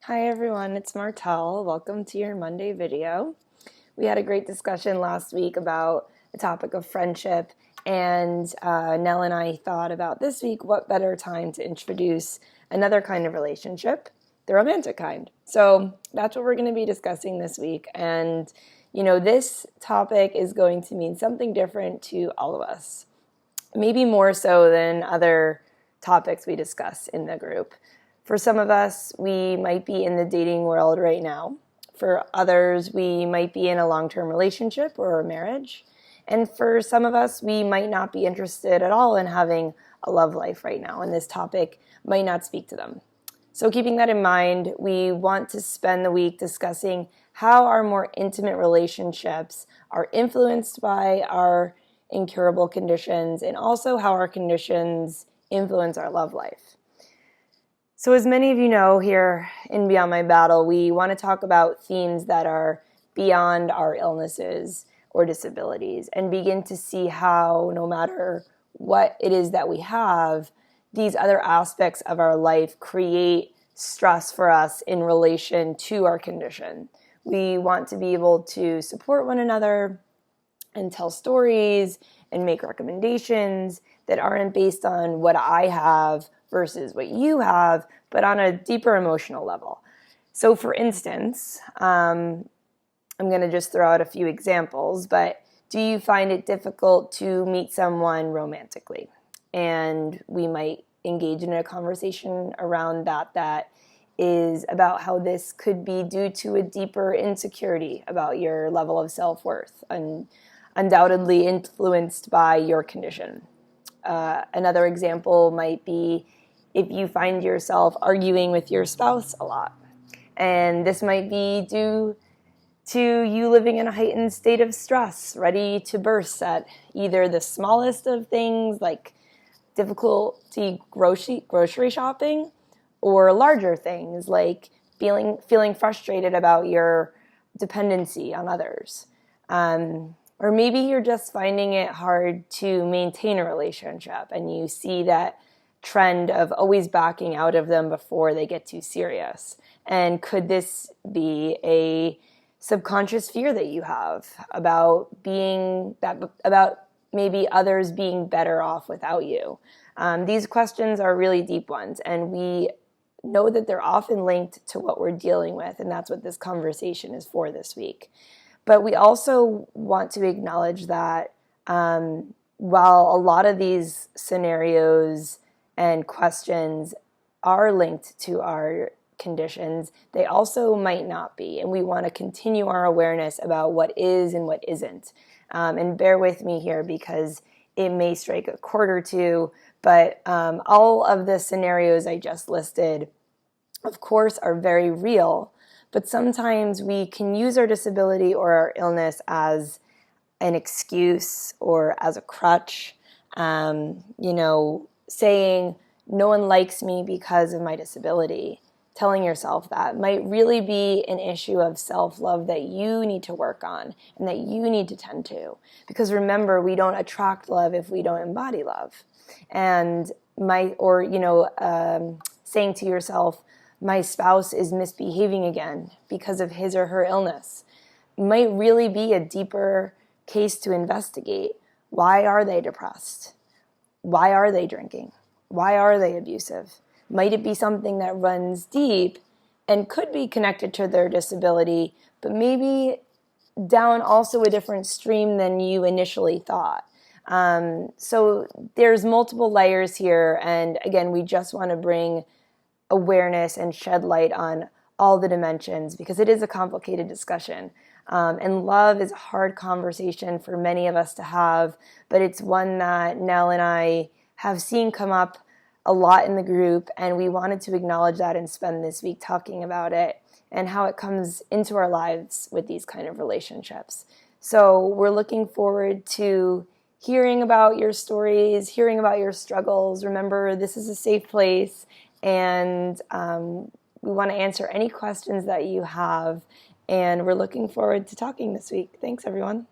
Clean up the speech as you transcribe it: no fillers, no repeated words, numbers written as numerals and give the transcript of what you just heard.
Hi everyone, it's Martel. Welcome to your Monday video. We had a great discussion last week about the topic of friendship, and Nell and I thought about this week what better time to introduce another kind of relationship, the romantic kind. So that's what we're going to be discussing this week, and this topic is going to mean something different to all of us, maybe more so than other topics we discuss in the group. For some of us, we might be in the dating world right now. For others, we might be in a long-term relationship or a marriage. And for some of us, we might not be interested at all in having a love life right now, and this topic might not speak to them. So keeping that in mind, we want to spend the week discussing how our more intimate relationships are influenced by our incurable conditions, and also how our conditions influence our love life. So as many of you know, here in Beyond My Battle, we want to talk about themes that are beyond our illnesses or disabilities and begin to see how, no matter what it is that we have, these other aspects of our life create stress for us in relation to our condition. We want to be able to support one another and tell stories and make recommendations that aren't based on what I have versus what you have, but on a deeper emotional level. So for instance, I'm going to just throw out a few examples, but do you find it difficult to meet someone romantically? And we might engage in a conversation around that is about how this could be due to a deeper insecurity about your level of self-worth, and undoubtedly influenced by your condition. Another example might be if you find yourself arguing with your spouse a lot. And this might be due to you living in a heightened state of stress, ready to burst at either the smallest of things like difficulty grocery shopping, or larger things like feeling frustrated about your dependency on others. Or maybe you're just finding it hard to maintain a relationship and you see that trend of always backing out of them before they get too serious. And could this be a subconscious fear that you have about maybe others being better off without you? These questions are really deep ones, and we know that they're often linked to what we're dealing with, and that's what this conversation is for this week. But we also want to acknowledge that while a lot of these scenarios and questions are linked to our conditions, they also might not be. And we want to continue our awareness about what is and what isn't. And bear with me here because it may strike a chord or two, but all of the scenarios I just listed, of course, are very real. But sometimes we can use our disability or our illness as an excuse or as a crutch, saying no one likes me because of my disability. Telling yourself that might really be an issue of self-love that you need to work on and that you need to tend to. Because remember, we don't attract love if we don't embody love. And saying to yourself, my spouse is misbehaving again because of his or her illness, might really be a deeper case to investigate. Why are they depressed? Why are they drinking? Why are they abusive? Might it be something that runs deep and could be connected to their disability, but maybe down also a different stream than you initially thought? So there's multiple layers here, and again, we just want to bring awareness and shed light on all the dimensions because it is a complicated discussion. And love is a hard conversation for many of us to have, but it's one that Nell and I have seen come up a lot in the group, and we wanted to acknowledge that and spend this week talking about it and how it comes into our lives with these kind of relationships. So we're looking forward to hearing about your stories, hearing about your struggles. Remember, this is a safe place, and we want to answer any questions that you have, and we're looking forward to talking this week. Thanks, everyone.